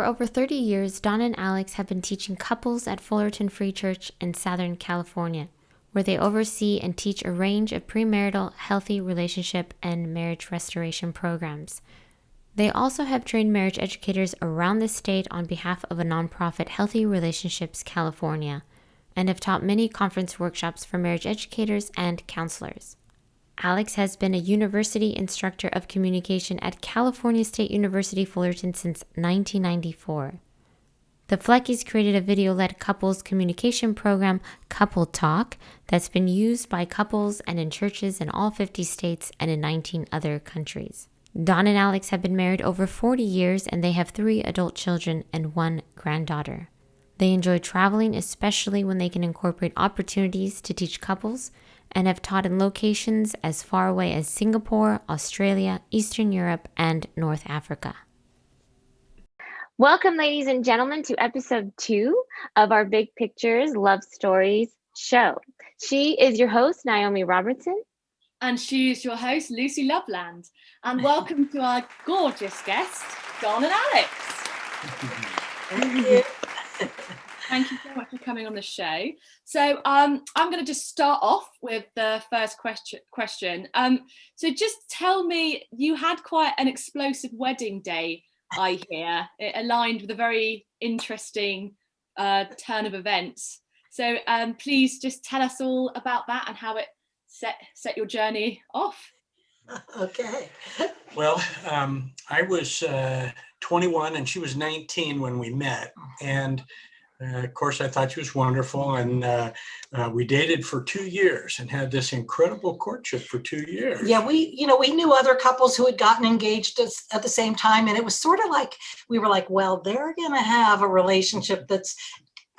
For over 30 years, Don and Alex have been teaching couples at Fullerton Free Church in Southern California, where they oversee and teach a range of premarital, healthy relationship, and marriage restoration programs. They also have trained marriage educators around the state on behalf of a nonprofit, Healthy Relationships California, and have taught many conference workshops for marriage educators and counselors. Alex has been a university instructor of communication at California State University Fullerton since 1994. The Fleckys created a video-led couples communication program, Couple Talk, that's been used by couples and in churches in all 50 states and in 19 other countries. Don and Alex have been married over 40 years, and they have 3 adult children and 1 granddaughter. They enjoy traveling, especially when they can incorporate opportunities to teach couples, and have taught in locations as far away as Singapore, Australia, Eastern Europe, and North Africa. Welcome, ladies and gentlemen, to episode 2 of our Big Pictures Love Stories show. She is your host, Naomi Robertson. And she is your host, Lucy Loveland. And welcome to our gorgeous guest, Don and Alex. Thank you. Thank you so much for coming on the show. So I'm going to just start off with the first question. So just tell me, you had quite an explosive wedding day, I hear. It aligned with a very interesting turn of events. So please just tell us all about that and how it set your journey off. Okay. Well, I was 21 and she was 19 when we met. And of course, I thought she was wonderful, and we dated for 2 years and had this incredible courtship for 2 years. Yeah, we knew other couples who had gotten engaged at the same time, and it was sort of like, we were like, well, they're going to have a relationship that's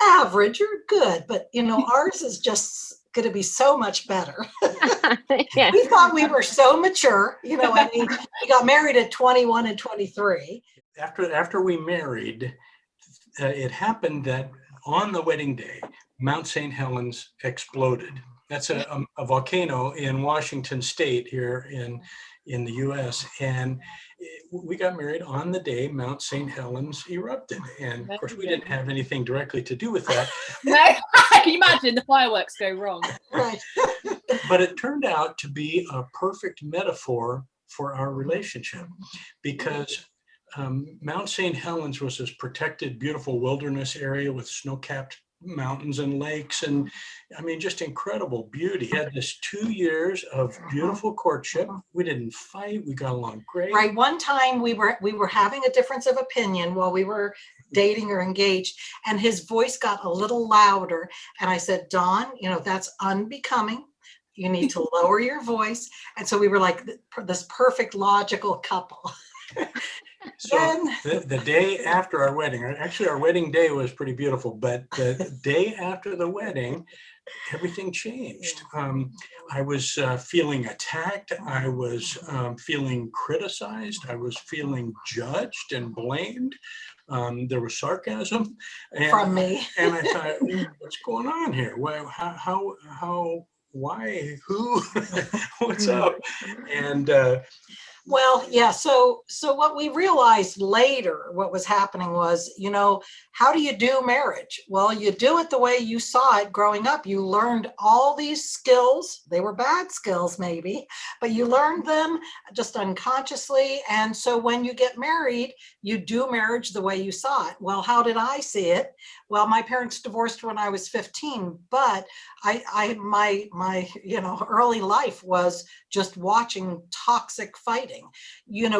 average or good, but ours is just going to be so much better. Yeah. We thought we were so mature, we got married at 21 and 23. After we married, it happened that on the wedding day, Mount St. Helens exploded. That's a volcano in Washington State here in the U.S. And we got married on the day Mount St. Helens erupted. And of course, we didn't have anything directly to do with that. No, can you imagine the fireworks go wrong? Right. But it turned out to be a perfect metaphor for our relationship, because Mount St. Helens was this protected, beautiful wilderness area with snow-capped mountains and lakes, and just incredible beauty. We had this 2 years of beautiful courtship. We didn't fight. We got along great. Right. One time we were having a difference of opinion while we were dating or engaged, and his voice got a little louder. And I said, Don, that's unbecoming. You need to lower your voice. And so we were like this perfect logical couple. So the day after our wedding, actually our wedding day was pretty beautiful, but the day after the wedding, everything changed. I was feeling attacked. I was feeling criticized. I was feeling judged and blamed. There was sarcasm from me. And I thought, what's going on here? Well, how, why, who, what's up? And well, yeah. So what we realized later, what was happening was, how do you do marriage? Well, you do it the way you saw it growing up. You learned all these skills. They were bad skills, maybe, but you learned them just unconsciously. And so when you get married, you do marriage the way you saw it. Well, how did I see it? Well, my parents divorced when I was 15, but my early life was just watching toxic fighting,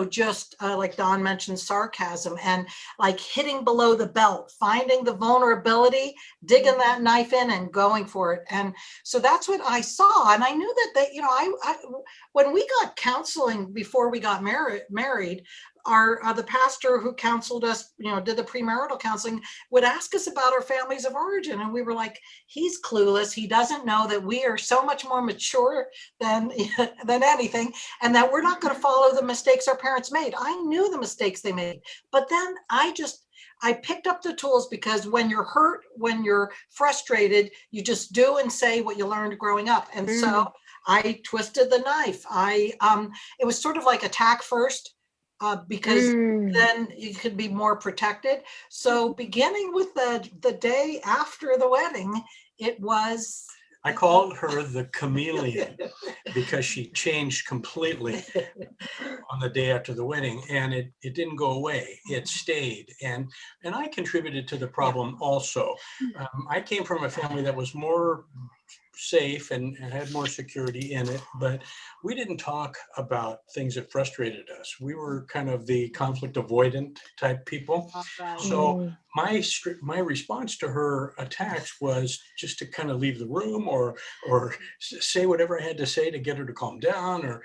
just like Don mentioned, sarcasm and like hitting below the belt, finding the vulnerability, digging that knife in and going for it. And so that's what I saw. And I knew that I when we got counseling before we got married, the pastor who counseled us, did the premarital counseling, would ask us about our families of origin. And we were like, he's clueless. He doesn't know that we are so much more mature than anything, and that we're not going to follow the mistakes our parents made. I knew the mistakes they made, but then I picked up the tools, because when you're hurt, when you're frustrated, you just do and say what you learned growing up. And so I twisted the knife. It was sort of like attack first, because then you could be more protected. So beginning with the day after the wedding, it was... I called her the chameleon because she changed completely on the day after the wedding, and it didn't go away. It stayed, and I contributed to the problem also. I came from a family that was more safe and had more security in it, but we didn't talk about things that frustrated us. We were kind of the conflict avoidant type people. So my response to her attacks was just to kind of leave the room or say whatever I had to say to get her to calm down or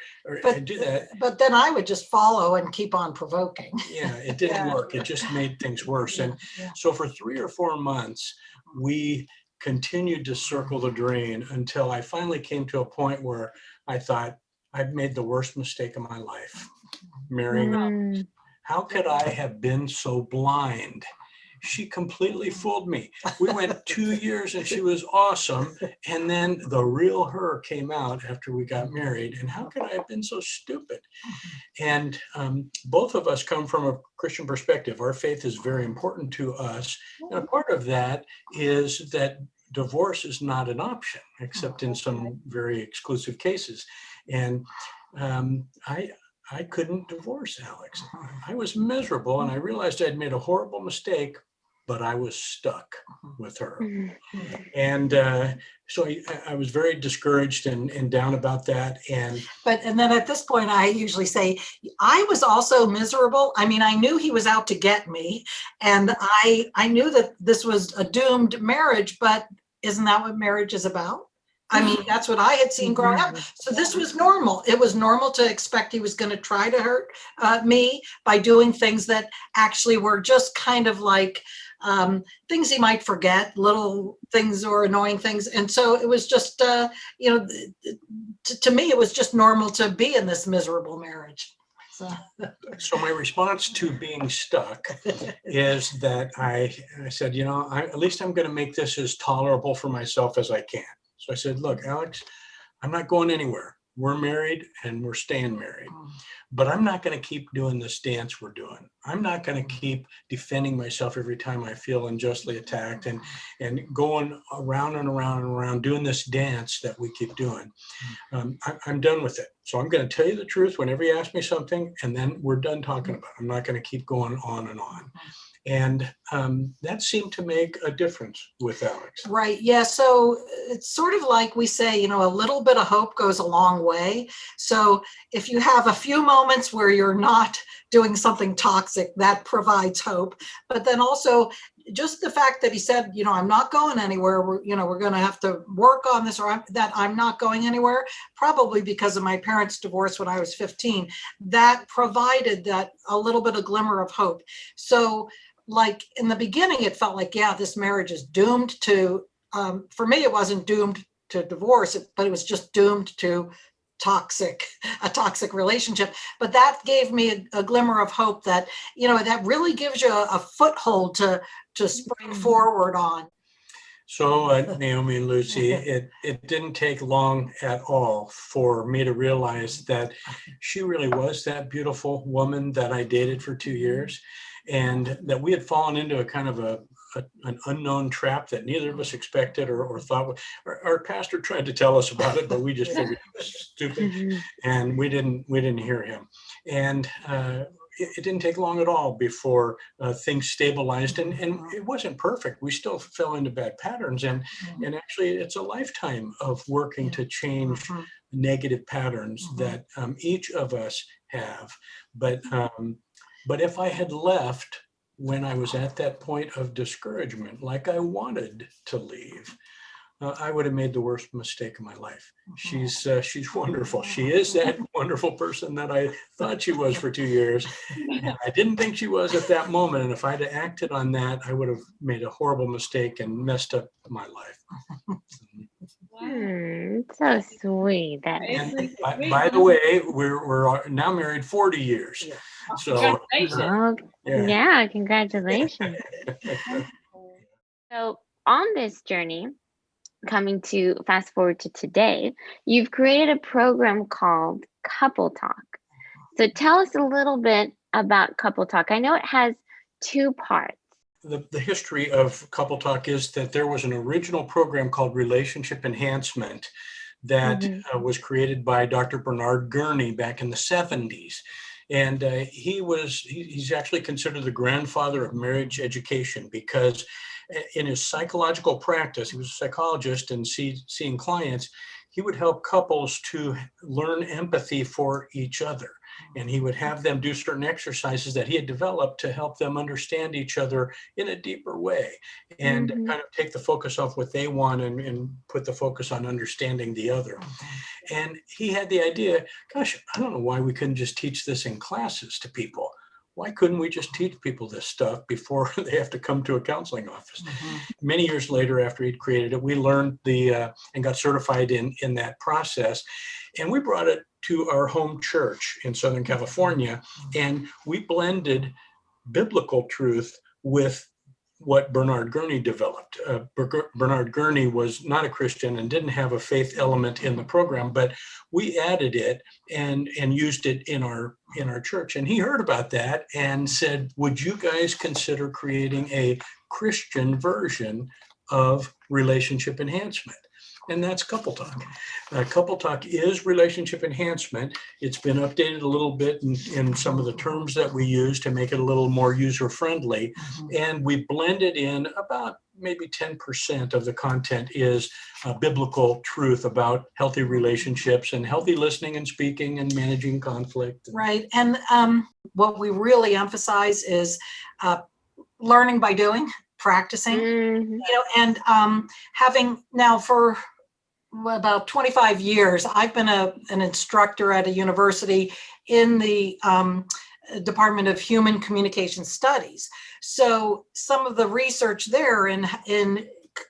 do that. But then I would just follow and keep on provoking. Yeah, it didn't work. It just made things worse. And so for 3 or 4 months, we continued to circle the drain until I finally came to a point where I thought, I've made the worst mistake of my life, marrying Alex. How could I have been so blind? She completely fooled me. We went 2 years and she was awesome. And then the real her came out after we got married. And how could I have been so stupid? And both of us come from a Christian perspective. Our faith is very important to us. And a part of that is that divorce is not an option, except in some very exclusive cases. And I couldn't divorce Alex. I was miserable, and I realized I'd made a horrible mistake, but I was stuck with her. And so I was very discouraged and down about that. And then at this point, I usually say, I was also miserable. I mean, I knew he was out to get me, and I knew that this was a doomed marriage, but isn't that what marriage is about? I mean, that's what I had seen growing up. So this was normal. It was normal to expect he was going to try to hurt me by doing things that actually were just kind of like things he might forget, little things or annoying things. And so it was just, to me, it was just normal to be in this miserable marriage. So my response to being stuck is that I said, at least I'm going to make this as tolerable for myself as I can. So I said, look, Alex, I'm not going anywhere. We're married and we're staying married, but I'm not going to keep doing this dance we're doing. I'm not going to keep defending myself every time I feel unjustly attacked and going around and around and around doing this dance that we keep doing. I'm done with it. So I'm going to tell you the truth whenever you ask me something, and then we're done talking about it. I'm not going to keep going on and on. And that seemed to make a difference with Alex. Right. Yeah. So it's sort of like we say, a little bit of hope goes a long way. So if you have a few moments where you're not doing something toxic, that provides hope. But then also just the fact that he said, I'm not going anywhere. We're going to have to work on this, or that I'm not going anywhere, probably because of my parents' divorce when I was 15, that provided that a little bit of glimmer of hope. So like in the beginning, it felt like, this marriage is doomed to, for me, it wasn't doomed to divorce, but it was just doomed to a toxic relationship. But that gave me a glimmer of hope that, that really gives you a foothold to spring forward on. So Naomi and Lucy, it didn't take long at all for me to realize that she really was that beautiful woman that I dated for 2 years, and that we had fallen into a kind of an unknown trap that neither of us expected or thought. Our pastor tried to tell us about it, but we just figured it was stupid, and we didn't hear him. And it didn't take long at all before things stabilized, and it wasn't perfect. We still fell into bad patterns, and actually it's a lifetime of working to change negative patterns that each of us have. But if I had left when I was at that point of discouragement, like I wanted to leave, I would have made the worst mistake of my life. She's wonderful. She is that wonderful person that I thought she was for 2 years. And I didn't think she was at that moment. And if I'd have acted on that, I would have made a horrible mistake and messed up my life. So sweet. And by the way, we're now married 40 years. Yeah. So congratulations. Congratulations. So on this journey, coming to fast forward to today, you've created a program called Couple Talk. So tell us a little bit about couple talk? I know it has two parts. The history of Couple Talk is that there was an original program called Relationship Enhancement that was created by Dr. Bernard Guerney back in the 70s. And he's actually considered the grandfather of marriage education, because in his psychological practice, he was a psychologist and seeing clients, he would help couples to learn empathy for each other. And he would have them do certain exercises that he had developed to help them understand each other in a deeper way, and kind of take the focus off what they want and put the focus on understanding the other. And he had the idea, gosh, I don't know why we couldn't just teach this in classes to people. Why couldn't we just teach people this stuff before they have to come to a counseling office? Many years later, after he'd created it, we learned and got certified in that process. And we brought it to our home church in Southern California. And we blended biblical truth with what Bernard Guerney developed. Bernard Guerney was not a Christian and didn't have a faith element in the program, but we added it and used it in our church. And he heard about that and said, would you guys consider creating a Christian version of relationship enhancement? And that's Couple Talk. Couple Talk is relationship enhancement. It's been updated a little bit in some of the terms that we use to make it a little more user-friendly. And we blended in about maybe 10% of the content is biblical truth about healthy relationships and healthy listening and speaking and managing conflict. Right. And what we really emphasize is learning by doing, practicing, and having now for about 25 years, I've been an instructor at a university in the Department of Human Communication Studies. So some of the research there in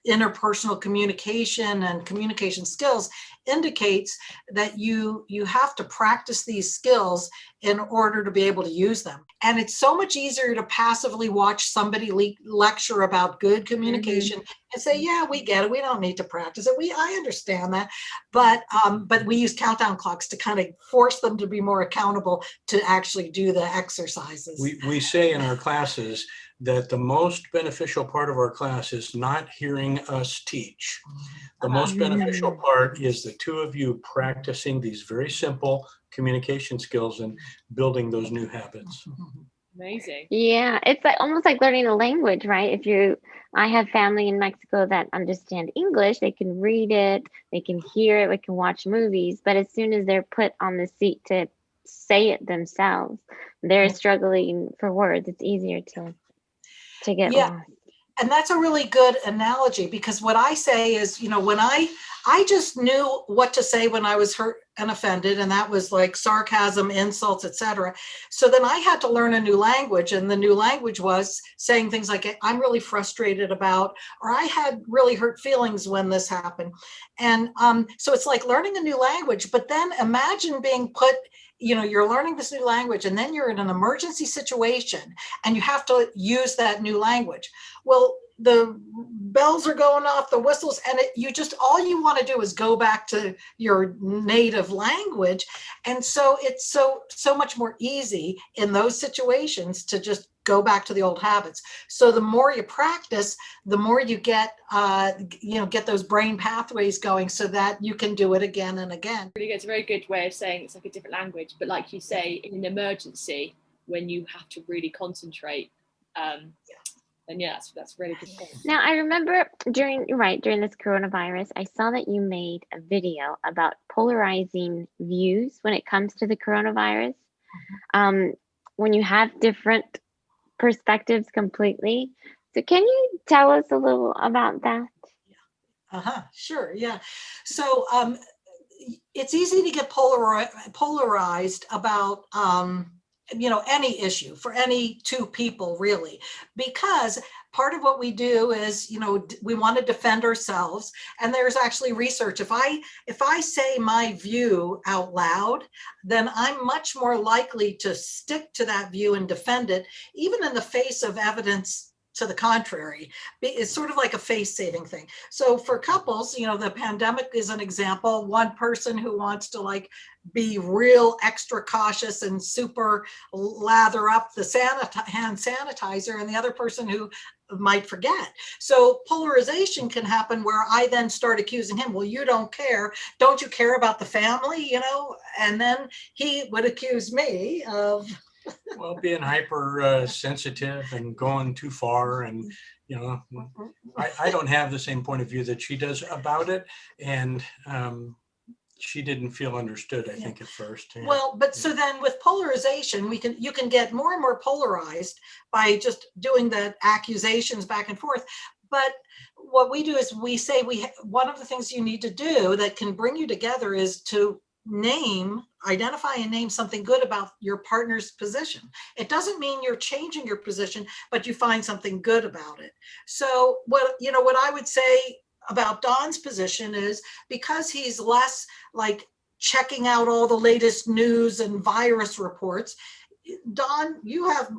interpersonal communication and communication skills indicates that you have to practice these skills in order to be able to use them. And it's so much easier to passively watch somebody lecture about good communication and say, yeah, we get it. We don't need to practice it. I understand that. But we use countdown clocks to kind of force them to be more accountable to actually do the exercises. We say in our classes that the most beneficial part of our class is not hearing us teach. The most beneficial part is the two of you practicing these very simple communication skills and building those new habits. Amazing. Yeah, it's like almost like learning a language, right? I have family in Mexico that understand English, they can read it, they can hear it, they can watch movies, but as soon as they're put on the seat to say it themselves, they're struggling for words. It's easier to get lost. And that's a really good analogy, because what I say is, when I just knew what to say when I was hurt and offended, and that was like sarcasm, insults, etc. So then I had to learn a new language, and the new language was saying things like, I'm really frustrated about, or I had really hurt feelings when this happened. And so it's like learning a new language, but then imagine being put, you're learning this new language, and then you're in an emergency situation and you have to use that new language. Well, the bells are going off, the whistles, and all you want to do is go back to your native language. And so it's so much more easy in those situations to just go back to the old habits. So the more you practice, the more you get those brain pathways going so that you can do it again and again. Really good. It's a very good way of saying it's like a different language, but like you say, in an emergency, when you have to really concentrate, and that's really good point. Now, I remember during this coronavirus, I saw that you made a video about polarizing views when it comes to the coronavirus. When you have different perspectives completely. So can you tell us a little about that? Sure. Yeah. So it's easy to get polarized about any issue for any two people, really, because part of what we do is, we want to defend ourselves. And there's actually research. If I say my view out loud, then I'm much more likely to stick to that view and defend it, even in the face of evidence to the contrary. It's sort of like a face-saving thing. So for couples, the pandemic is an example. One person who wants to like be real extra cautious and super lather up the hand sanitizer, and the other person who might forget. So polarization can happen where I then start accusing him. Well, you don't care. Don't you care about the family? And then he would accuse me of being hyper sensitive and going too far. And, I don't have the same point of view that she does about it. And she didn't feel understood, I think, at first. Yeah. Well, but so then with polarization, you can get more and more polarized by just doing the accusations back and forth. But what we do is we say one of the things you need to do that can bring you together is to identify and name something good about your partner's position. It doesn't mean you're changing your position, but you find something good about it. So what I would say about Don's position is, because he's less like checking out all the latest news and virus reports, Don, you have,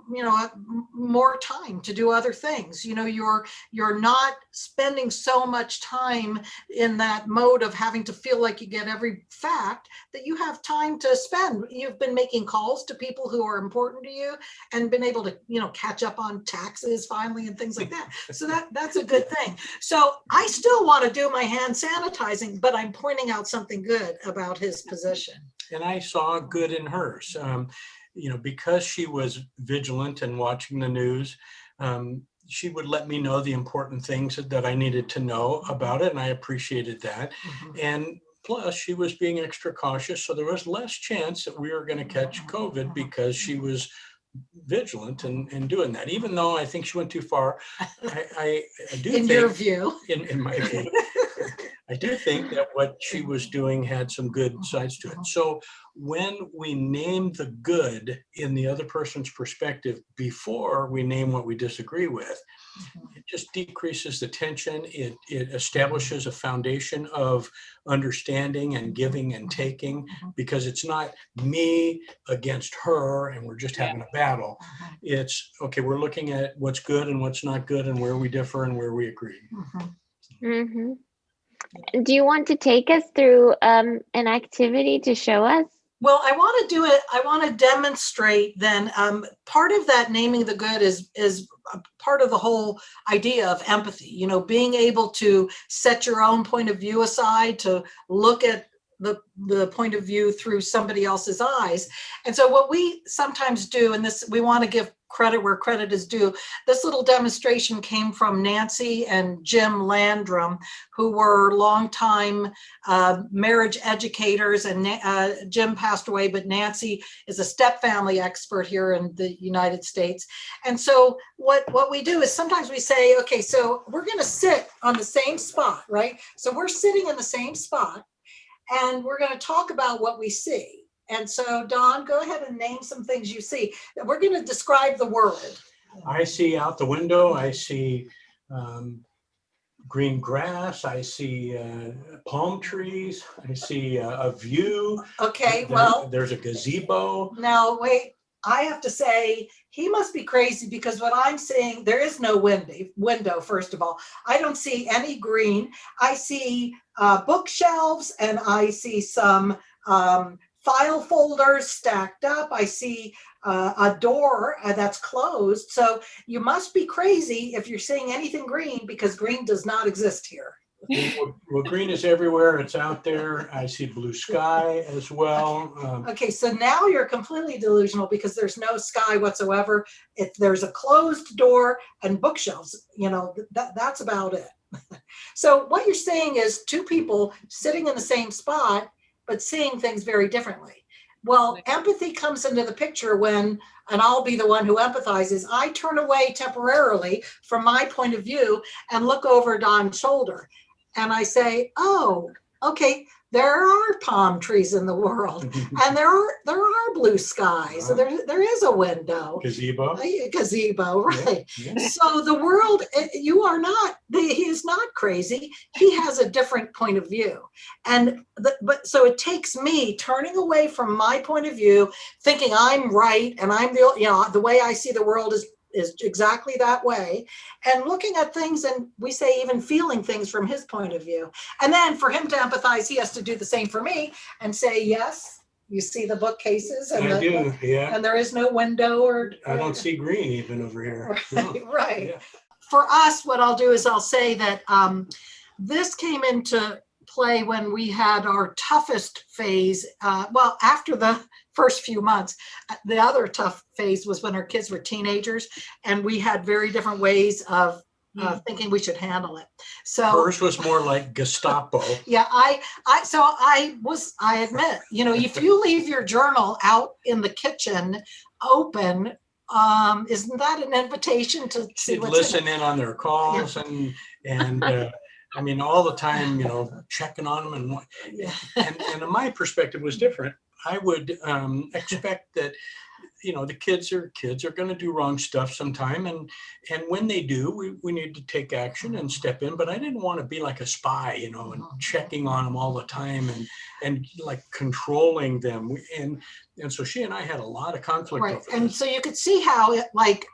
more time to do other things. You're not spending so much time in that mode of having to feel like you get every fact, that you have time to spend. You've been making calls to people who are important to you and been able to, catch up on taxes finally and things like that. So that's a good thing. So I still want to do my hand sanitizing, but I'm pointing out something good about his position. And I saw good in hers. Because she was vigilant and watching the news, she would let me know the important things that I needed to know about it, and I appreciated that. Mm-hmm. And plus, she was being extra cautious, so there was less chance that we were going to catch COVID because she was vigilant and doing that. Even though I think she went too far, I do think, your view, in my view, I do think that what she was doing had some good sides to it. So when we name the good in the other person's perspective before we name what we disagree with, it just decreases the tension. It establishes a foundation of understanding and giving and taking, because it's not me against her and we're just having a battle. It's, okay, we're looking at what's good and what's not good and where we differ and where we agree. Mm-hmm. Do you want to take us through an activity to show us? Well, I want to do it. I want to demonstrate then. Part of that naming the good is part of the whole idea of empathy, being able to set your own point of view aside, to look at the point of view through somebody else's eyes. And so what we sometimes do, and this, we want to give credit where credit is due. This little demonstration came from Nancy and Jim Landrum, who were longtime marriage educators, and Jim passed away, but Nancy is a step-family expert here in the United States. And so what we do is sometimes we say, okay, so we're going to sit on the same spot, right? So we're sitting in the same spot, and we're going to talk about what we see. And so, Don, go ahead and name some things you see. We're going to describe the world. I see out the window, I see green grass, I see palm trees, I see a view. Okay, there's a gazebo. Now, wait, I have to say, he must be crazy, because what I'm seeing, there is no window, first of all. I don't see any green. I see bookshelves, and I see some file folders stacked up. I see a door that's closed. So you must be crazy if you're seeing anything green, because green does not exist here. Well, green is everywhere. It's out there. I see blue sky as well. Okay, so now you're completely delusional, because there's no sky whatsoever. If there's a closed door and bookshelves, that's about it. So what you're saying is two people sitting in the same spot, but seeing things very differently. Well, empathy comes into the picture when, and I'll be the one who empathizes, I turn away temporarily from my point of view and look over Don's shoulder. And I say, oh, okay, there are palm trees in the world, and there are blue skies. So there is a window. Gazebo, right. Yeah. So the world, he is not crazy. He has a different point of view. And so it takes me turning away from my point of view, thinking I'm right, and I'm the way I see the world is is exactly that way, and looking at things, and we say even feeling things from his point of view. And then for him to empathize, he has to do the same for me and say, yes, you see the bookcases, and I do, yeah. and there is no window, or I don't see green even over here. Right, right. Yeah. For us, what I'll do is I'll say that this came into play when we had our toughest phase. Well, after the first few months, the other tough phase was when our kids were teenagers, and we had very different ways of thinking we should handle it. So hers was more like Gestapo. Yeah, I admit, if you leave your journal out in the kitchen open, isn't that an invitation to see She'd what's listen in on their calls, and I mean, all the time, checking on them, and my perspective was different. I would expect that, the kids are going to do wrong stuff sometime, and when they do, we need to take action and step in. But I didn't want to be like a spy, and checking on them all the time and like controlling them. And so she and I had a lot of conflict. Right. Over And this. so you could see how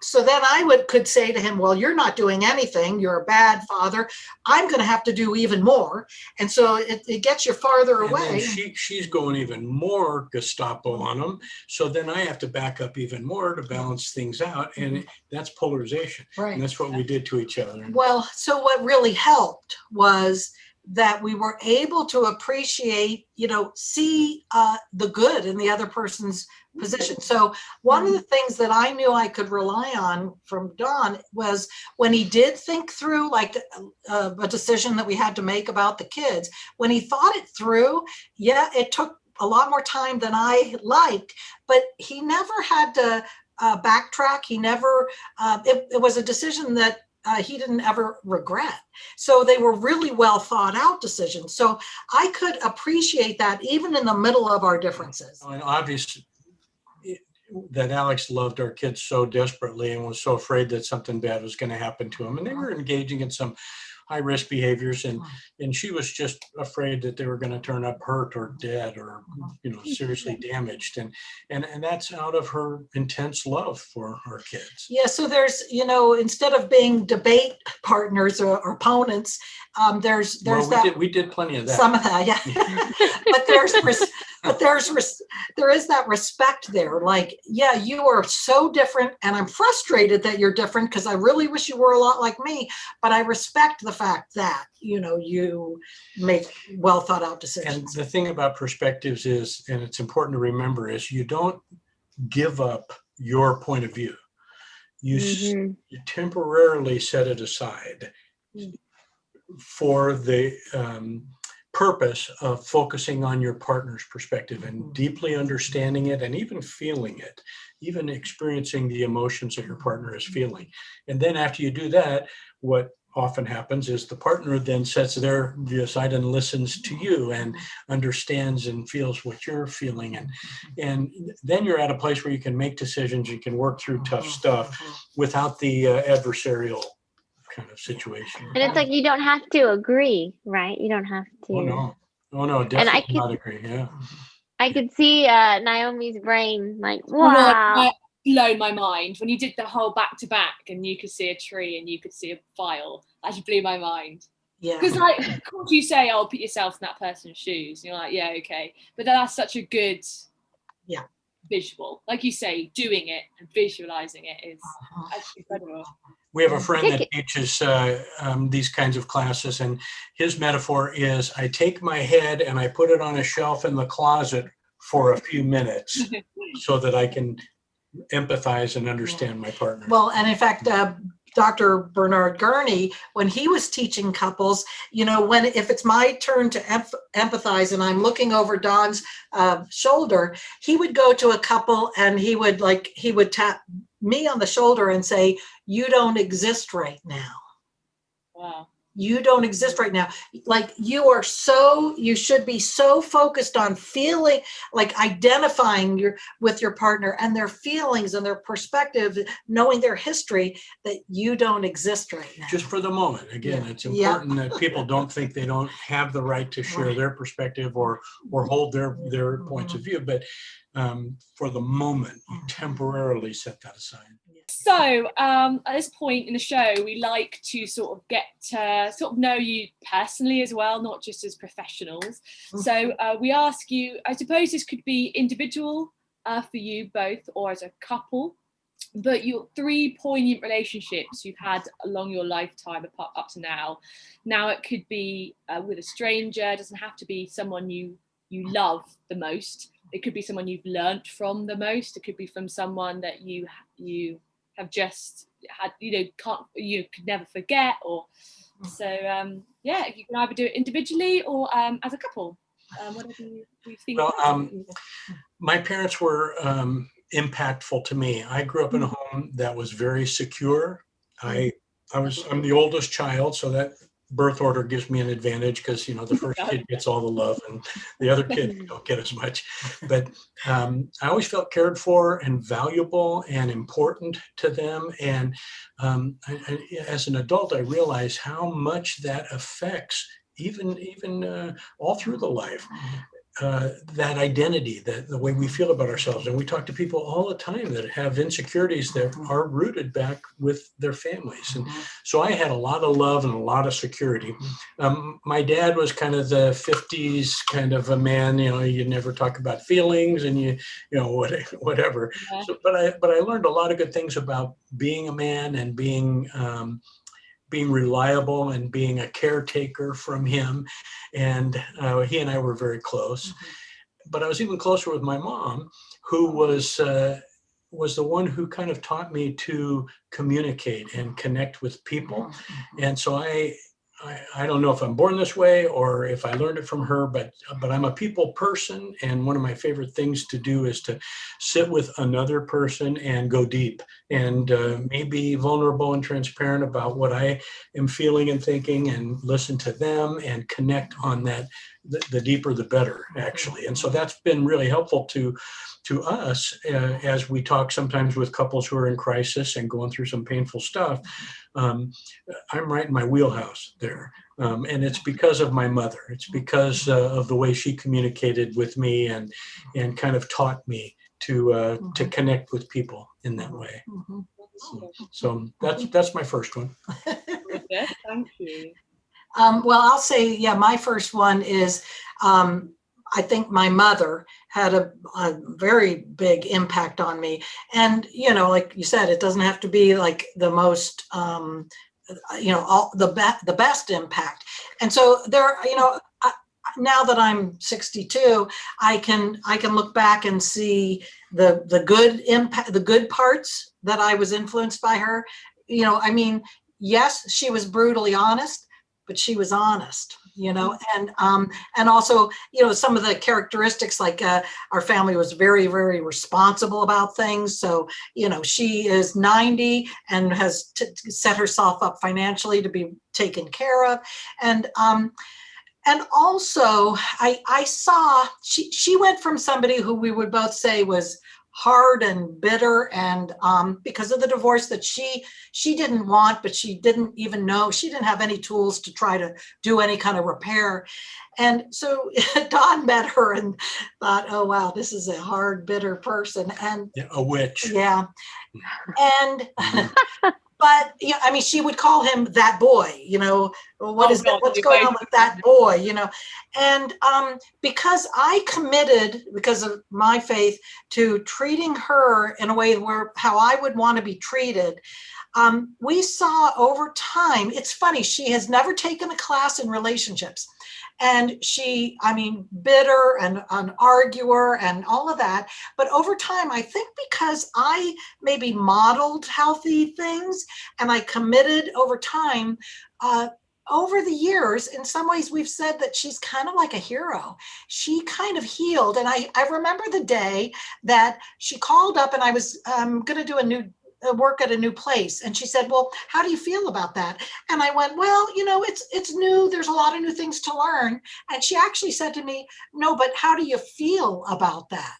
so then I could say to him, well, you're not doing anything. You're a bad father. I'm going to have to do even more. And so it gets you farther away. And then she's going even more Gestapo on them. So then I have to back up even more to balance things out. And that's polarization. Right. And that's what we did to each other. Well, so what really helped was that we were able to appreciate, see the good in the other person's position. So one of the things that I knew I could rely on from Don was when he did think through like a decision that we had to make about the kids, when he thought it through, it took a lot more time than I liked, but he never had to backtrack. He never, it was a decision that he didn't ever regret. So they were really well thought out decisions. So I could appreciate that even in the middle of our differences. And obviously that Alex loved our kids so desperately and was so afraid that something bad was going to happen to them. And they were engaging in some high risk behaviors, and she was just afraid that they were going to turn up hurt or dead or seriously damaged, and that's out of her intense love for our kids. Yeah, so there's instead of being debate partners or opponents, there's we did plenty of that. Some of that, yeah. but there is that respect there. Like, yeah, you are so different, and I'm frustrated that you're different because I really wish you were a lot like me. But I respect the fact that you make well thought out decisions. And the thing about perspectives is, and it's important to remember, is you don't give up your point of view. You temporarily set it aside for the purpose of focusing on your partner's perspective and deeply understanding it, and even feeling it, even experiencing the emotions that your partner is feeling. And then after you do that, what often happens is the partner then sets their view aside and listens to you and understands and feels what you're feeling. And then you're at a place where you can make decisions, you can work through tough stuff without the adversarial kind of situation. And it's like you don't have to agree, right? You don't have to. Oh no, definitely not agree. Yeah. I could see Naomi's brain like, wow. Blown my mind when you did the whole back to back, and you could see a tree and you could see a file. That just blew my mind. Yeah. Because of course you say, "Oh, put yourself in that person's shoes." And you're like, "Yeah, okay," but that's such a good visual. Like you say, doing it and visualizing it is incredible. We have a friend that teaches these kinds of classes, and his metaphor is, I take my head and I put it on a shelf in the closet for a few minutes so that I can empathize and understand my partner. Well, and in fact, Dr. Bernard Guerney, when he was teaching couples, if it's my turn to empathize and I'm looking over Don's shoulder, he would go to a couple and he would tap me on the shoulder and say, "You don't exist right now." Wow. You don't exist right now. Like you should be so focused on feeling, like identifying with your partner and their feelings and their perspective, knowing their history, that you don't exist right now. Just for the moment. Again, it's important that people don't think they don't have the right to share their perspective or hold their points of view. But for the moment, you temporarily set that aside. So at this point in the show, we like to sort of get to sort of know you personally as well, not just as professionals. So we ask you, I suppose this could be individual for you both or as a couple, but your 3 poignant relationships you've had along your lifetime up to now. Now it could be with a stranger, it doesn't have to be someone you love the most. It could be someone you've learnt from the most. It could be from someone that you have just had, you could never forget, or so yeah, you can either do it individually or as a couple, whatever you think. Well, my parents were impactful to me. I grew up in a home that was very secure. I'm the oldest child, so that birth order gives me an advantage because, the first kid gets all the love and the other kids don't get as much. But I always felt cared for and valuable and important to them. And as an adult, I realized how much that affects even all through the life. That identity, the way we feel about ourselves. And we talk to people all the time that have insecurities that are rooted back with their families. And so I had a lot of love and a lot of security. My dad was kind of the 50s kind of a man, you never talk about feelings and whatever. Yeah. So, but I learned a lot of good things about being a man and being reliable and being a caretaker from him. And he and I were very close. But I was even closer with my mom, who was the one who kind of taught me to communicate and connect with people. And so I don't know if I'm born this way or if I learned it from her, but I'm a people person. And one of my favorite things to do is to sit with another person and go deep and maybe vulnerable and transparent about what I am feeling and thinking, and listen to them and connect on that. The deeper, the better, actually. And so that's been really helpful to us as we talk sometimes with couples who are in crisis and going through some painful stuff. I'm right in my wheelhouse there. And it's because of my mother. It's because of the way she communicated with me and kind of taught me to connect with people in that way. So that's my first one. Yes, thank you. Well, I'll say, my first one is, I think my mother had a very big impact on me. And, like you said, it doesn't have to be like the most, all the best impact. And so there, now that I'm 62, I can look back and see the good impact, the good parts that I was influenced by her. Yes, she was brutally honest, but she was honest, and also, some of the characteristics, like our family was very, very responsible about things. So, she is 90 and has set herself up financially to be taken care of. And also I saw she went from somebody who we would both say was hard and bitter, and because of the divorce that she didn't want, but she didn't even know, she didn't have any tools to try to do any kind of repair. And so Don met her and thought, oh wow, this is a hard, bitter person, and a witch. Yeah. And but she would call him that boy, what's going on with that boy, and because I committed, because of my faith, to treating her in a way where how I would want to be treated, we saw over time, it's funny, she has never taken a class in relationships. And she, bitter and an arguer and all of that. But over time, I think because I maybe modeled healthy things and I committed over time, over the years, in some ways, we've said that she's kind of like a hero. She kind of healed. And I remember the day that she called up and I was going to do work at a new place. And she said, well, how do you feel about that? And I went, well, it's new. There's a lot of new things to learn. And she actually said to me, no, but how do you feel about that?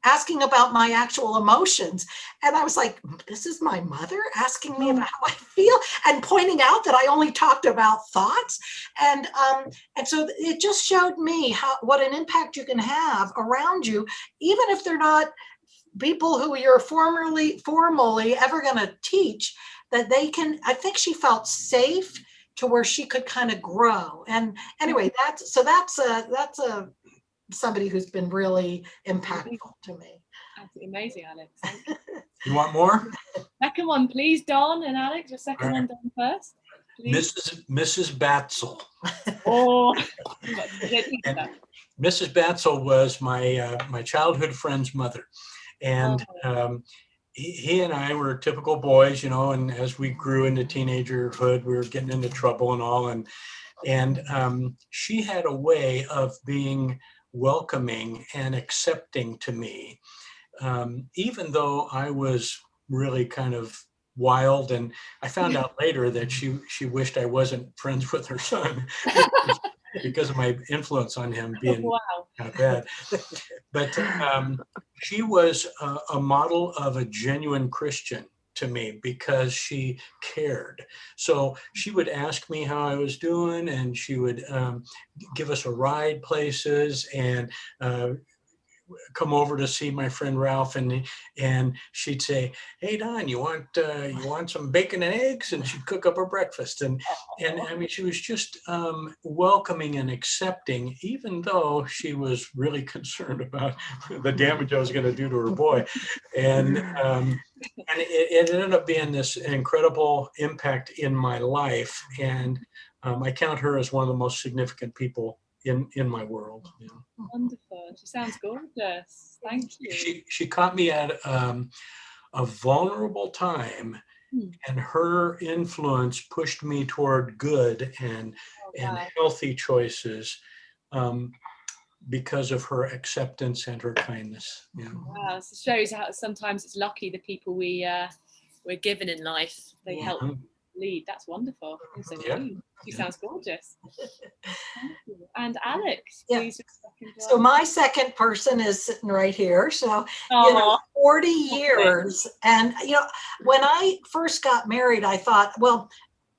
Asking about my actual emotions. And I was like, this is my mother asking me about how I feel and pointing out that I only talked about thoughts. And so it just showed me what an impact you can have around you, even if they're not people who you're formally ever going to teach, that they can, I think she felt safe to where she could kind of grow. And anyway, that's somebody who's been really impactful to me. Absolutely amazing, Alex. Thank you. You want more? Second one, please, Don and Alex. Your second one, Don first. Please. Mrs. Batzel. Oh, And Mrs. Batzel was my childhood friend's mother, and he and I were typical boys, you know. And as we grew into teenagerhood, we were getting into trouble and all. And she had a way of being welcoming and accepting to me, even though I was really kind of wild. And I found out later that she wished I wasn't friends with her son because of my influence on him being kind of bad. But she was a model of a genuine Christian to me because she cared. So she would ask me how I was doing, and she would give us a ride places, and come over to see my friend Ralph, and she'd say, "Hey Don, you want some bacon and eggs?" And she'd cook up her breakfast, and I mean, she was just welcoming and accepting, even though she was really concerned about the damage I was going to do to her boy. And it ended up being this incredible impact in my life, and I count her as one of the most significant people in my world. You know. Wonderful. She sounds gorgeous. Thank you. She caught me at a vulnerable time, and her influence pushed me toward good and healthy choices because of her acceptance and her kindness. You know. Wow, it shows how sometimes it's lucky the people we're given in life, they help lead. That's wonderful. She sounds gorgeous. Thank you. And Alex, please. So my second person is sitting right here. So, 40 years. And, when I first got married, I thought, well,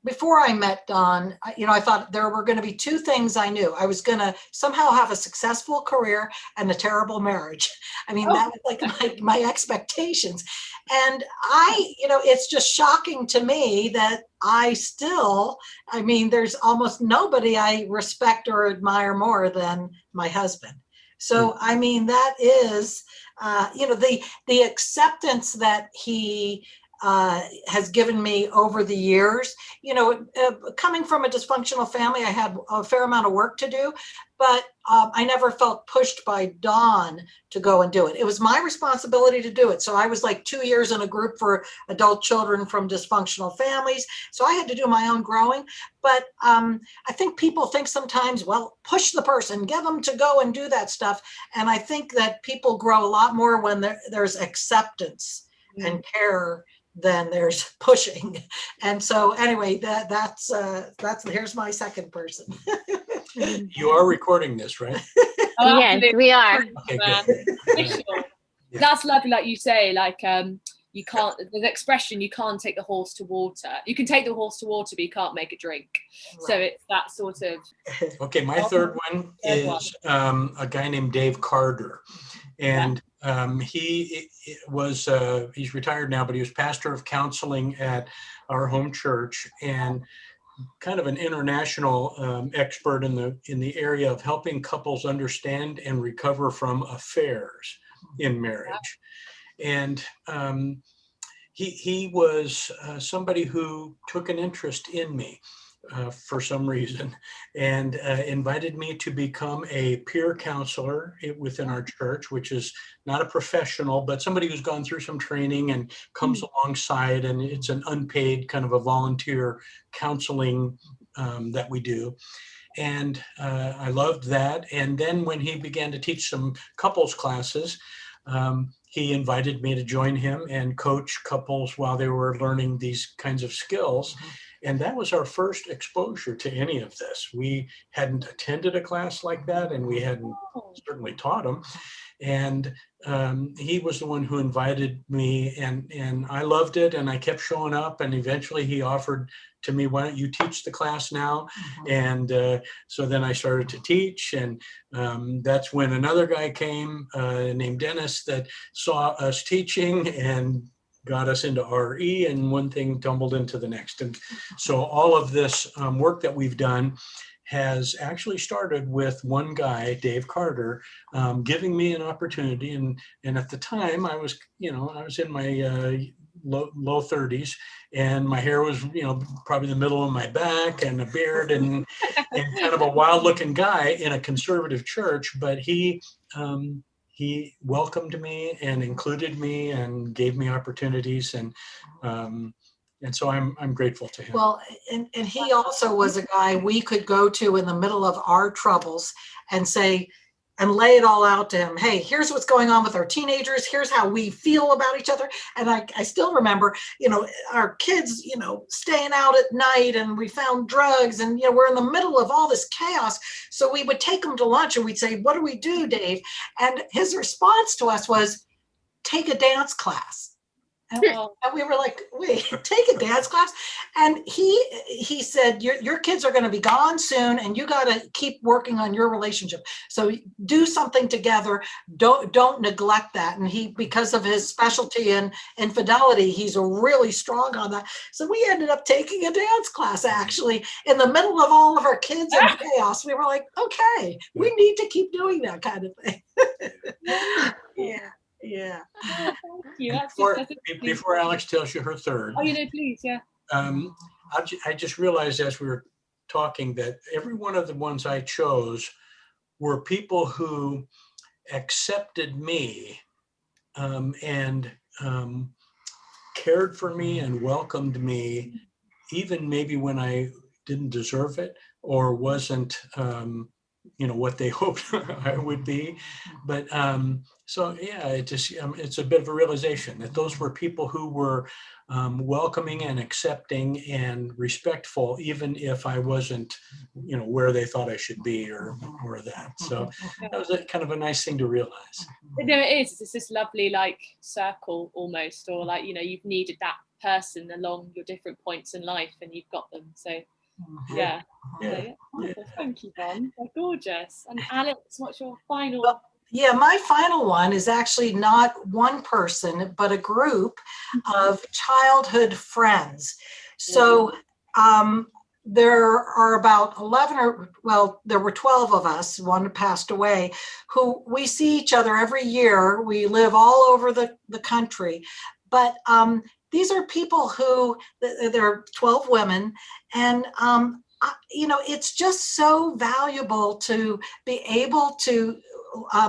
before I met Don, I thought there were going to be two things I knew. I was going to somehow have a successful career and a terrible marriage. I mean, that was like my expectations. And it's just shocking to me that there's almost nobody I respect or admire more than my husband. So, I mean, that is, the acceptance that he has given me over the years. Coming from a dysfunctional family, I had a fair amount of work to do, but I never felt pushed by Don to go and do it. It was my responsibility to do it. So I was like 2 years in a group for adult children from dysfunctional families. So I had to do my own growing. But I think people think sometimes, well, push the person, get them to go and do that stuff. And I think that people grow a lot more when there's acceptance and care than there's pushing. And so anyway, that's here's my second person. You are recording this, right? Yes, we are. Okay, good. That's lovely, like you say, you can't, the expression, you can't take the horse to water. You can take the horse to water, but you can't make it drink. Right. So it's that sort of. Okay, my third one is a guy named Dave Carter. And he's retired now, but he was pastor of counseling at our home church, and kind of an international expert in the area of helping couples understand and recover from affairs in marriage. And he was somebody who took an interest in me for some reason, and invited me to become a peer counselor within our church, which is not a professional, but somebody who's gone through some training and comes alongside, and it's an unpaid kind of a volunteer counseling that we do. And I loved that. And then when he began to teach some couples classes, he invited me to join him and coach couples while they were learning these kinds of skills. And that was our first exposure to any of this. We hadn't attended a class like that, and we hadn't certainly taught them. And he was the one who invited me, and I loved it, and I kept showing up, and eventually he offered to me, why don't you teach the class now? And so then I started to teach, and that's when another guy came named Dennis that saw us teaching and got us into RE, and one thing tumbled into the next. And so all of this work that we've done has actually started with one guy, Dave Carter, giving me an opportunity. And at the time I was in my low 30s, and my hair was, probably the middle of my back, and a beard, and kind of a wild looking guy in a conservative church. But he welcomed me and included me and gave me opportunities. And so I'm grateful to him. Well, and he also was a guy we could go to in the middle of our troubles and say, and lay it all out to him. Hey, here's what's going on with our teenagers. Here's how we feel about each other. And I still remember, our kids, staying out at night, and we found drugs, and, we're in the middle of all this chaos. So we would take them to lunch, and we'd say, what do we do, Dave? And his response to us was, take a dance class. And we were like, wait, take a dance class? And he said, your kids are going to be gone soon, and you got to keep working on your relationship. So do something together. Don't neglect that. And because of his specialty in infidelity, he's really strong on that. So we ended up taking a dance class, actually, in the middle of all of our kids and chaos. We were like, okay, we need to keep doing that kind of thing. Yeah. Yeah. Oh, thank you. Before Alex tells you her third. Oh, please, yeah. I just realized as we were talking that every one of the ones I chose were people who accepted me and cared for me and welcomed me, even maybe when I didn't deserve it or wasn't what they hoped I would be. But so yeah, it's a bit of a realization that those were people who were welcoming and accepting and respectful, even if I wasn't, where they thought I should be or that. So that was kind of a nice thing to realize. No, it is. It's this lovely circle almost, or you've needed that person along your different points in life, and you've got them. So yeah. Wonderful. Thank you, Don. They're gorgeous. And Alex, what's your final? Well, yeah, my final one is actually not one person, but a group of childhood friends. So there are about 11 there were 12 of us, one passed away, who we see each other every year. We live all over the country, but these are people who, there are 12 women, and it's just so valuable to be able to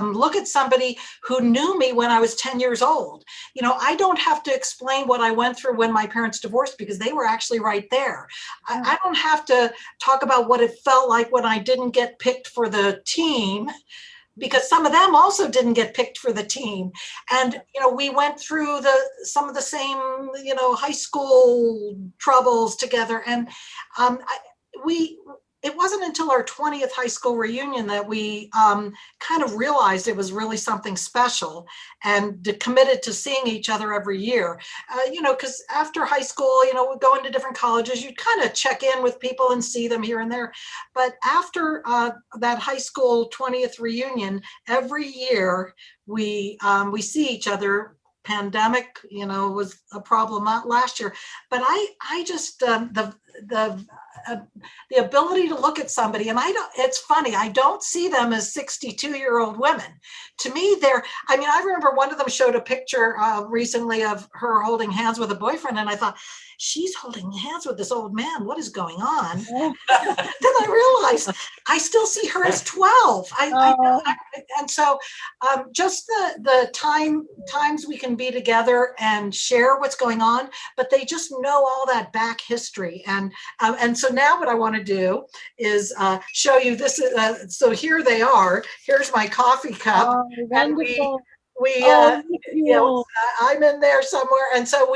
look at somebody who knew me when I was 10 years old. I don't have to explain what I went through when my parents divorced, because they were actually right there. I don't have to talk about what it felt like when I didn't get picked for the team, because some of them also didn't get picked for the team. And, we went through some of the same, high school troubles together. And it wasn't until our 20th high school reunion that we kind of realized it was really something special, and committed to seeing each other every year. Because after high school, we go into different colleges, you kind of check in with people and see them here and there. But after that high school 20th reunion, every year we see each other. Pandemic, was a problem last year, but I just the ability to look at somebody, and it's funny, I don't see them as 62-year-old women. To me, I remember one of them showed a picture recently of her holding hands with a boyfriend, and I thought, she's holding hands with this old man. What is going on? Then I realized I still see her as 12. And so just the times we can be together and share what's going on, but they just know all that back history. And so now what I want to do is show you this. So here they are. Here's my coffee cup. And we Oh, you know, I'm in there somewhere, and so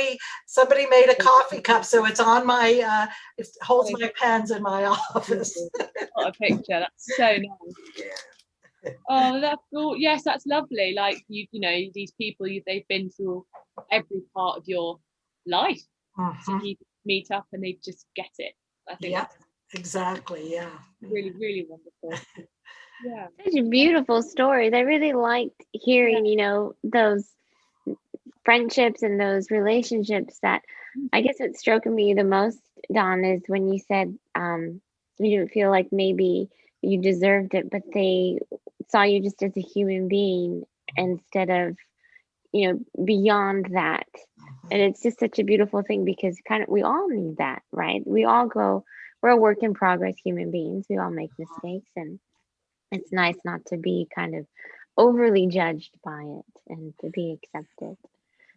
somebody made a coffee cup, so it's on my it holds my pens in my office. What a picture. That's so nice. Oh, that's cool. Yes, that's lovely. Like you know, these people, they've been through every part of your life. So you meet up and they just get it. I think Yeah, exactly. Yeah. Really, really wonderful. Yeah. Such beautiful stories. I really liked hearing, you know, those friendships and those relationships that I guess what struck me the most, Don, is when you said you didn't feel like maybe you deserved it, but they saw you just as a human being instead of, you know, beyond that. And it's just such a beautiful thing because kind of we all need that, right? We're a work in progress human beings. We all make mistakes, and it's nice not to be kind of overly judged by it and to be accepted.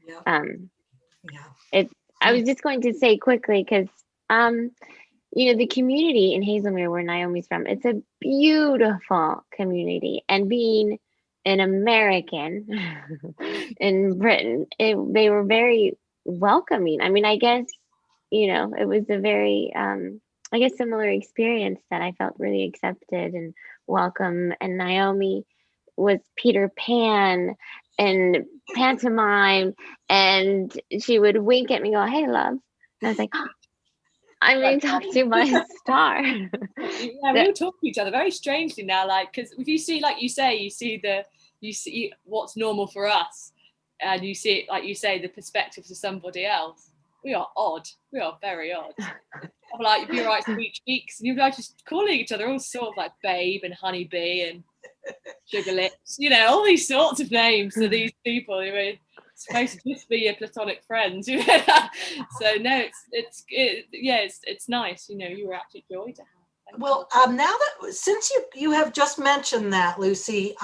Yeah. It's I was just going to say quickly because you know, the community in Hazelmere where Naomi's from, it's a beautiful community. And being an American in Britain, they were very welcoming. I mean, I guess, you know, it was a very I guess similar experience that I felt really accepted and welcome. And Naomi was Peter Pan and pantomime, and she would wink at me, and go, "Hey, love," and I was like, oh, I'm being talked to by a star. Yeah, we all talk to each other very strangely now. Like, because if you see, like you say, you see what's normal for us, and you see, like you say, the perspectives of somebody else. We are odd. We are very odd. I'm like, you'd be right, sweet cheeks, and you'd be like just calling each other all sort of like babe and honeybee and sugar lips, you know, all these sorts of names to these people who are supposed to just be your platonic friends. You know? So no, it's nice. You know, you were absolute joy to have. Well, now that since you have just mentioned that, Lucy,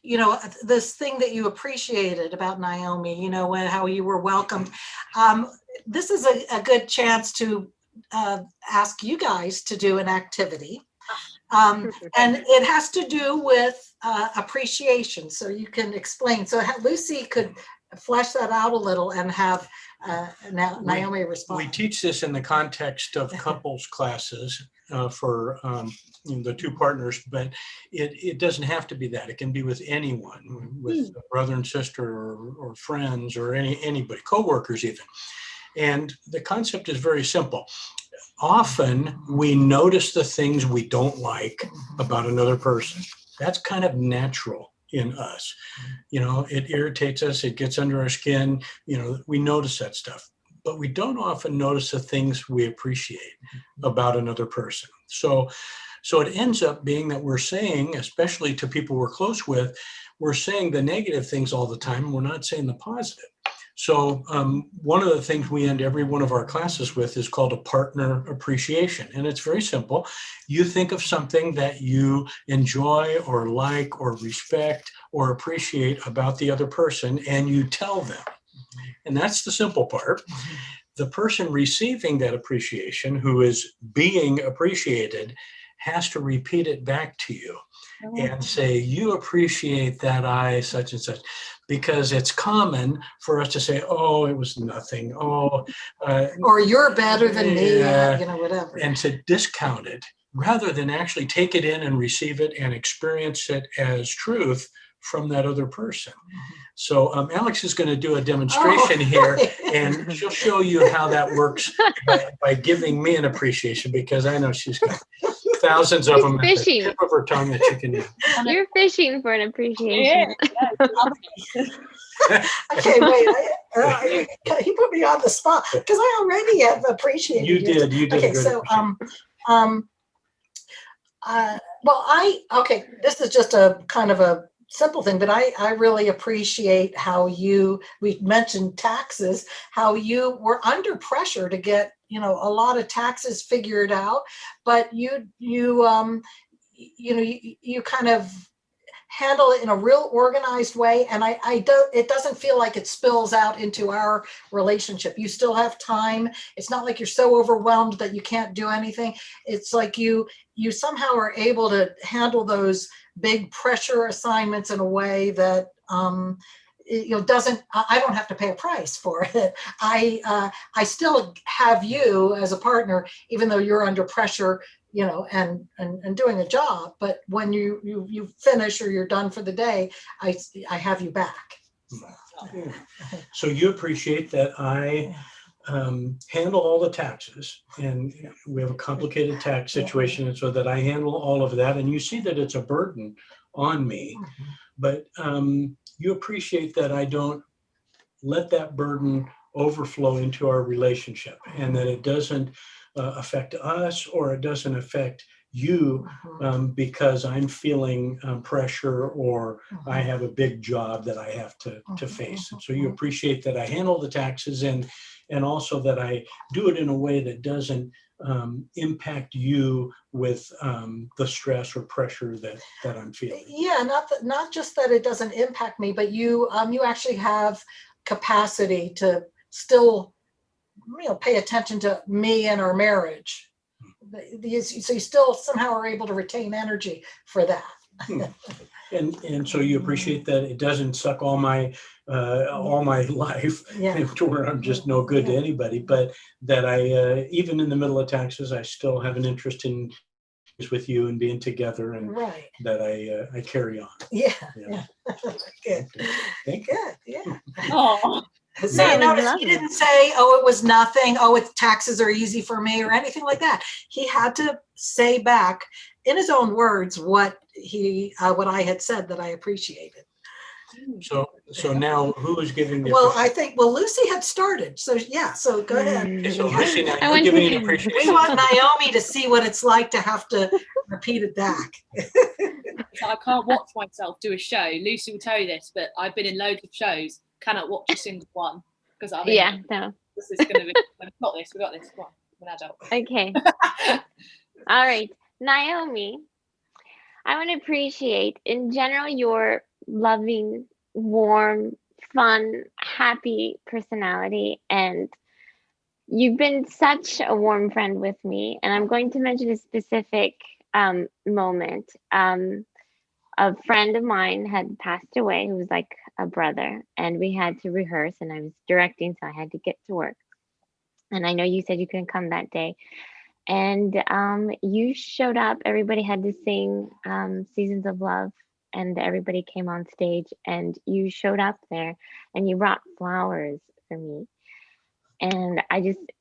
you know, this thing that you appreciated about Naomi, you know, how you were welcomed. This is a good chance to ask you guys to do an activity. And it has to do with appreciation. So you can explain. So Lucy could flesh that out a little and have Naomi respond. We teach this in the context of couples classes for you know, the two partners, but it doesn't have to be that. It can be with anyone, with a brother and sister or friends or anybody, coworkers even. And the concept is very simple. Often we notice the things we don't like about another person. That's kind of natural in us. You know, it irritates us, it gets under our skin, you know, we notice that stuff. But we don't often notice the things we appreciate about another person. So it ends up being that we're saying, especially to people we're close with, we're saying the negative things all the time. We're not saying the positive. So one of the things we end every one of our classes with is called a partner appreciation. And it's very simple. You think of something that you enjoy or like or respect or appreciate about the other person, and you tell them. And that's the simple part. The person receiving that appreciation, who is being appreciated, has to repeat it back to you and say, you appreciate that I such and such, because it's common for us to say, oh, it was nothing. Oh, or you're better than me, you know, whatever. And to discount it rather than actually take it in and receive it and experience it as truth from that other person. So Alex is going to do a demonstration here, and she'll show you how that works by giving me an appreciation, because I know she's got thousands of them at the tip of her tongue that you can do. You're fishing for an appreciation. Okay, wait. He put me on the spot because I already have appreciated you. You did. Okay, so this is just a kind of a simple thing, but I really appreciate how we mentioned taxes, how you were under pressure to get, you know, a lot of taxes figured out, but you kind of handle it in a real organized way. And it doesn't feel like it spills out into our relationship. You still have time. It's not like you're so overwhelmed that you can't do anything. It's like you somehow are able to handle those big pressure assignments in a way that doesn't, I don't have to pay a price for it. I still have you as a partner, even though you're under pressure, and doing a job. But when you finish or you're done for the day, I have you back. Yeah. So you appreciate that I handle all the taxes, and we have a complicated tax situation, and so that I handle all of that, and you see that it's a burden on me, but you appreciate that I don't let that burden overflow into our relationship, and that it doesn't affect us, or it doesn't affect you because I'm feeling pressure, or I have a big job that I have to face. And so you appreciate that I handle the taxes, and also that I do it in a way that doesn't impact you with the stress or pressure that I'm feeling. Yeah, not just that it doesn't impact me, but you actually have capacity to still pay attention to me and our marriage. So you still somehow are able to retain energy for that. And so you appreciate that it doesn't suck all my life to where I'm just no good to anybody, but that I even in the middle of taxes, I still have an interest in with you and being together, and that I carry on. Yeah. Good. Thank you. Good. Yeah. Oh. So you notice he didn't say, "Oh, it was nothing. Oh, taxes are easy for me," or anything like that. He had to say back in his own words what I had said that I appreciated. So now who is giving the Well, I think Lucy had started. So so go ahead. Okay, so Lucy, now you're giving the appreciation. We want Naomi to see what it's like to have to repeat it back. So I can't watch myself do a show. Lucy will tell you this, but I've been in loads of shows. Cannot watch a single one because I'm no. This is going to be. We got this. Come on, I'm an adult. Okay. All right, Naomi. I want to appreciate, in general, your loving, warm, fun, happy personality, and you've been such a warm friend with me. And I'm going to mention a specific moment. A friend of mine had passed away who was like a brother, and we had to rehearse, and I was directing, so I had to get to work. And I know you said you couldn't come that day. And you showed up. Everybody had to sing Seasons of Love, and everybody came on stage, and you showed up there, and you brought flowers for me. And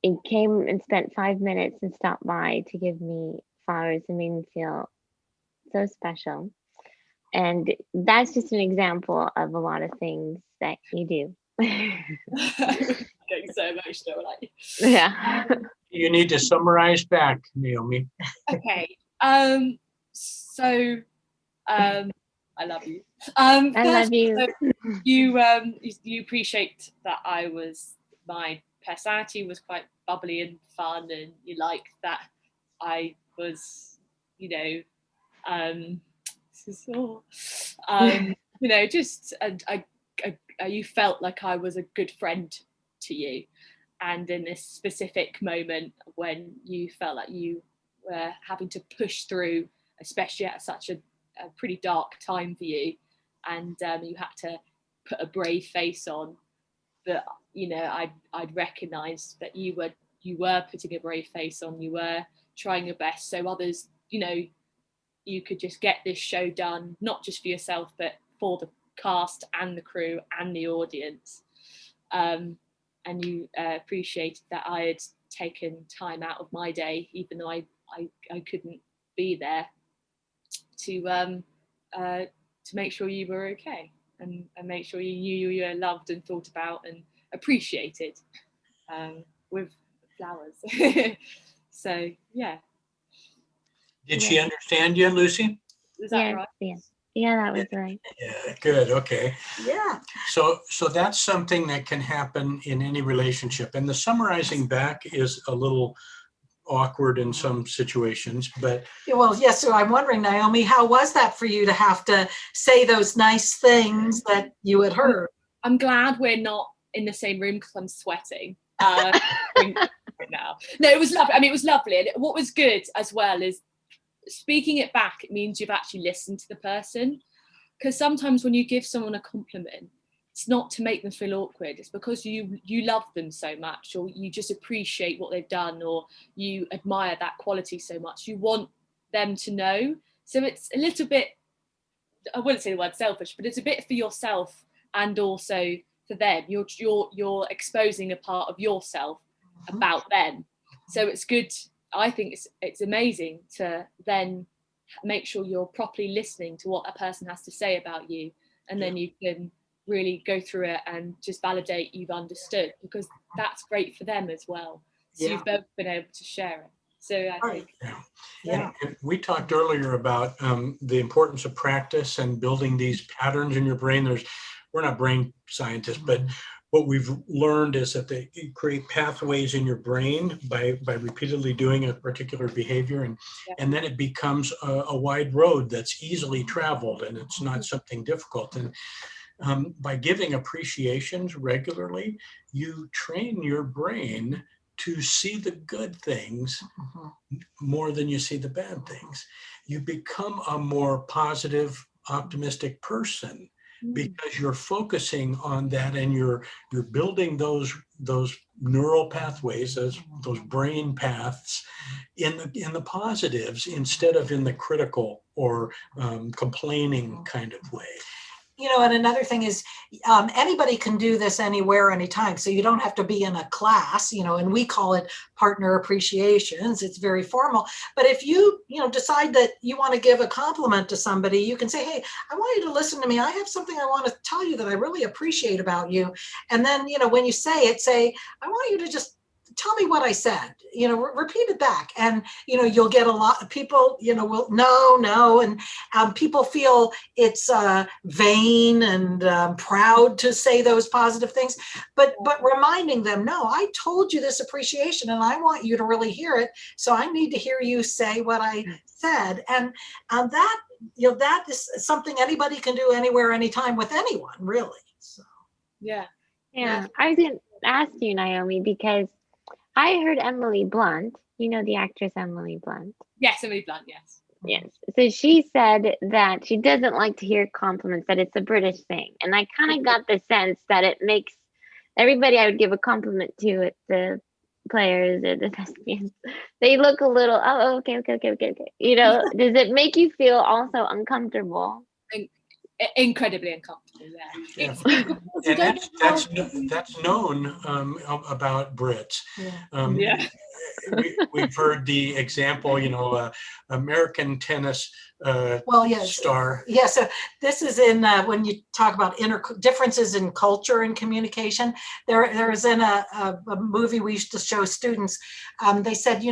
it came and spent 5 minutes and stopped by to give me flowers and made me feel so special. And that's just an example of a lot of things that you do. Getting so emotional, like. Yeah. You need to summarize back, Naomi. Okay. So, I love you. I love you. You appreciate that my personality was quite bubbly and fun, and you liked that I was, you felt like I was a good friend to you. And in this specific moment when you felt like you were having to push through, especially at such a pretty dark time for you, and you had to put a brave face on, but I'd recognise that you were putting a brave face on, you were trying your best, so others, you could just get this show done, not just for yourself, but for the cast and the crew and the audience. And you appreciated that I had taken time out of my day, even though I couldn't be there, to make sure you were okay, and make sure you knew you were loved and thought about and appreciated with flowers. So, yeah. Did she understand you, Lucy? Is that right? Yeah, that was right. Yeah, good. Okay. Yeah. So that's something that can happen in any relationship. And the summarizing back is a little awkward in some situations, but. Well, yes. So I'm wondering, Naomi, how was that for you to have to say those nice things that you had heard? I'm glad we're not in the same room because I'm sweating right now. No, it was lovely. I mean, it was lovely. And what was good as well is speaking it back. It means you've actually listened to the person, because sometimes when you give someone a compliment, it's not to make them feel awkward. It's because you love them so much, or you just appreciate what they've done, or you admire that quality so much. You want them to know. So it's a little bit, I wouldn't say the word selfish, but it's a bit for yourself and also for them. You're exposing a part of yourself about them. So it's good. I think it's amazing to then make sure you're properly listening to what a person has to say about you, and then you can really go through it and just validate you've understood, because that's great for them as well. So you've both been able to share it. So I think And we talked earlier about the importance of practice and building these patterns in your brain. We're not brain scientists, but what we've learned is that they create pathways in your brain by repeatedly doing a particular behavior, and then it becomes a wide road that's easily traveled, and it's not something difficult. And by giving appreciations regularly, you train your brain to see the good things more than you see the bad things. You become a more positive, optimistic person because you're focusing on that, and you're building those neural pathways, those brain paths in the positives instead of in the critical or complaining kind of way. And another thing is anybody can do this anywhere, anytime. So you don't have to be in a class, and we call it partner appreciations. It's very formal. But if you, decide that you want to give a compliment to somebody, you can say, hey, I want you to listen to me. I have something I want to tell you that I really appreciate about you. And then, when you say it, say, I want you to just tell me what I said, repeat it back. And, you'll get a lot of people, will no. And people feel it's vain and proud to say those positive things, but reminding them, no, I told you this appreciation and I want you to really hear it. So I need to hear you say what I said. And that, that is something anybody can do anywhere, anytime with anyone, really. So. Yeah. I was going to ask you, Naomi, because I heard Emily Blunt, the actress Emily Blunt. Yes, Emily Blunt, yes. Yes. So she said that she doesn't like to hear compliments, that it's a British thing. And I kind of got the sense that it makes everybody I would give a compliment to, the players or the thespians, they look a little, okay. Does it make you feel also uncomfortable? Incredibly uncomfortable, And that's known about Brits. We've heard the example, American tennis star. Yeah, so this is in when you talk about differences in culture and communication. There is in a movie we used to show students. They said,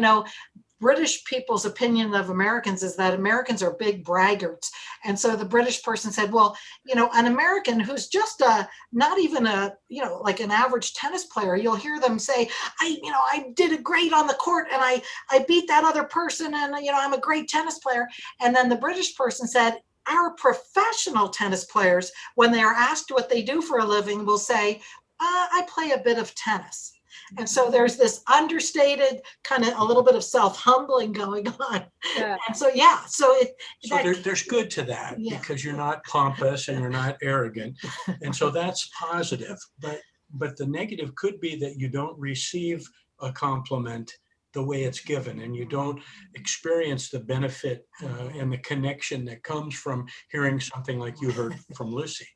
British people's opinion of Americans is that Americans are big braggarts. And so the British person said, well, an American who's just not even like an average tennis player, you'll hear them say, I did it great on the court and I beat that other person and, I'm a great tennis player. And then the British person said, our professional tennis players, when they are asked what they do for a living, will say, I play a bit of tennis. And so there's this understated kind of a little bit of self-humbling going on. Yeah. And so, there's good to that because you're not pompous and you're not arrogant. And so that's positive. But the negative could be that you don't receive a compliment the way it's given, and you don't experience the benefit and the connection that comes from hearing something like you heard from Lucy.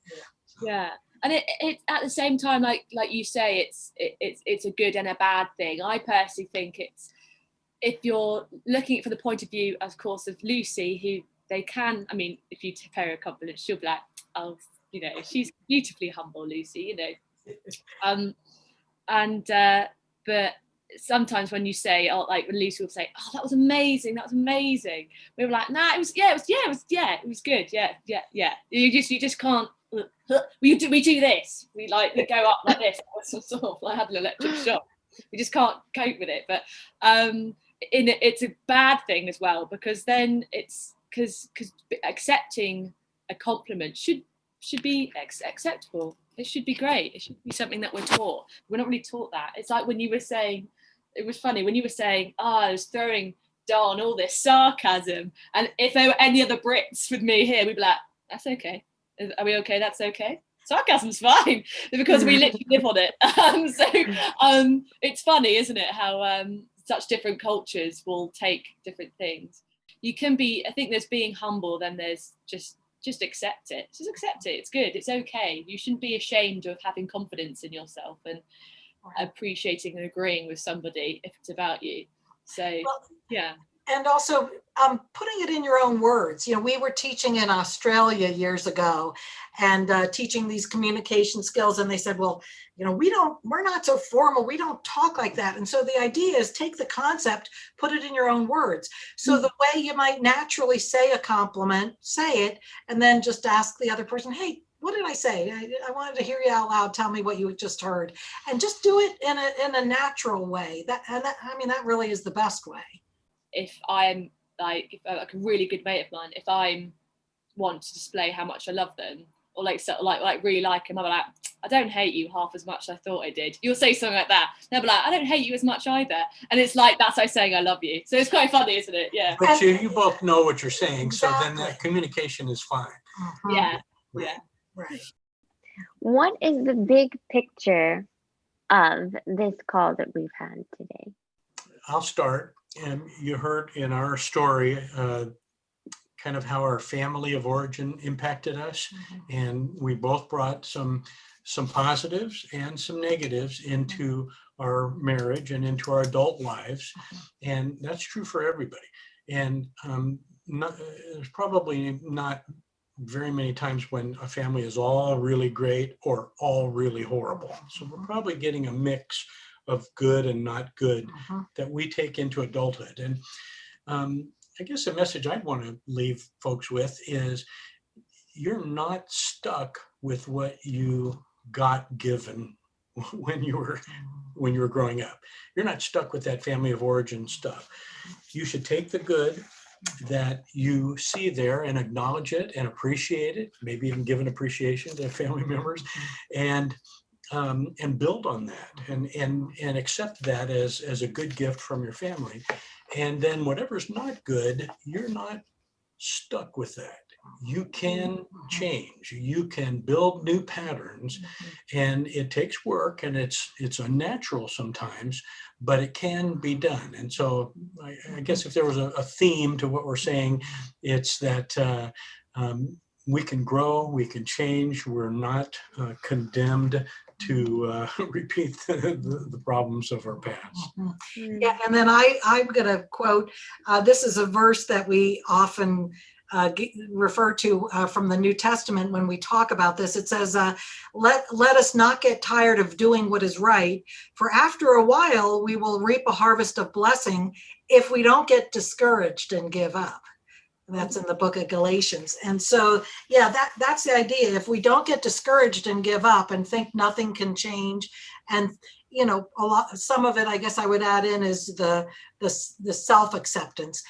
Yeah. And it at the same time, like you say, it's a good and a bad thing. I personally think it's, if you're looking at it from the point of view, of course, of Lucy, who they can, if you pay her a compliment, she'll be like, oh, she's beautifully humble, Lucy, but sometimes when you say, like when Lucy will say, oh, that was amazing, we were like, nah, it was good, yeah. You just can't. We do this. We go up like this, sort of like have an electric shock. We just can't cope with it. But it's a bad thing as well, because then it's because accepting a compliment should be acceptable. It should be great. It should be something that we're taught. We're not really taught that. It's like when you were saying, it was funny when you were saying, I was throwing Don all this sarcasm, and if there were any other Brits with me here, we'd be like, that's okay. Are we okay? That's okay. sarcasm's fine because we literally live on it. It's funny, isn't it, how such different cultures will take different things. You can be, I think there's being humble, then there's just accept it. Just accept it. It's good. It's okay. You shouldn't be ashamed of having confidence in yourself and appreciating and agreeing with somebody if it's about you. So, yeah. And also putting it in your own words. You know, we were teaching in Australia years ago and teaching these communication skills. And they said, well, you know, we're not so formal. We don't talk like that. And so the idea is take the concept, put it in your own words. So the way you might naturally say a compliment, say it, and then just ask the other person, hey, what did I say? I wanted to hear you out loud. Tell me what you just heard, and just do it in a natural way. That really is the best way. If I'm like a really good mate of mine, if I want to display how much I love them, or like really like them, I'm like, I don't hate you half as much as I thought I did. You'll say something like that. They'll be like, I don't hate you as much either. And it's like, that's like saying I love you. So it's quite funny, isn't it? Yeah. But you both know what you're saying, Exactly. so then that communication is fine. Yeah. Right. Yeah. Right. What is the big picture of this call that we've had today? I'll start. And you heard in our story kind of how our family of origin impacted us. And we both brought some positives and some negatives into our marriage and into our adult lives. And that's true for everybody. And there's probably not very many times when a family is all really great or all really horrible. So we're probably getting a mix of good and not good that we take into adulthood. And I guess the message I'd want to leave folks with is you're not stuck with what you got given when you were growing up. You're not stuck with that family of origin stuff. You should take the good that you see there and acknowledge it and appreciate it, maybe even give an appreciation to family members, and build on that and accept that as a good gift from your family. And then whatever's not good, you're not stuck with that. You can change, you can build new patterns, and it takes work and it's unnatural sometimes, but it can be done. And so I guess if there was a theme to what we're saying, it's that we can grow, we can change, we're not condemned to repeat the problems of our past. Yeah, and then I'm going to quote, this is a verse that we often refer to from the New Testament when we talk about this. It says, let us not get tired of doing what is right, for after a while we will reap a harvest of blessing if we don't get discouraged and give up. That's in the book of Galatians. And so, yeah, that's the idea. If we don't get discouraged and give up and think nothing can change, and you know, some of it, I guess I would add in, is the self-acceptance,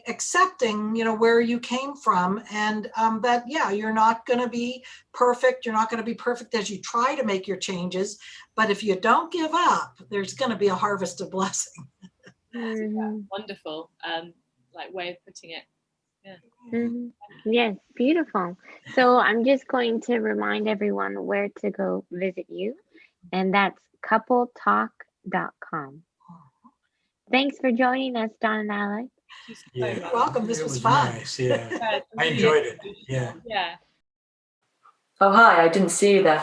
accepting, you know, where you came from, and that, yeah, you're not going to be perfect. You're not going to be perfect as you try to make your changes, but if you don't give up, there's going to be a harvest of blessing. Wonderful, like way of putting it. Yeah. Yes, beautiful. So I'm just going to remind everyone where to go visit you, and that's coupletalk.com. Thanks for joining us, Don and Alex. Yeah, You're welcome. This was fun. Nice. Yeah, I enjoyed it. Yeah. Oh, hi, I didn't see you there.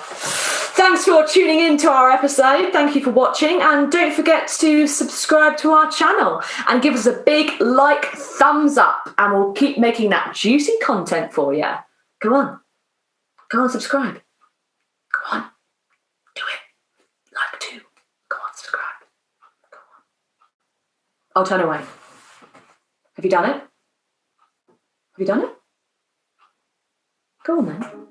Thanks for tuning in to our episode. Thank you for watching, and don't forget to subscribe to our channel and give us a big thumbs up, and we'll keep making that juicy content for you. Go on, subscribe. Go on, do it. Like too. Go on, subscribe. Go on. I'll turn away. Have you done it? Go on then.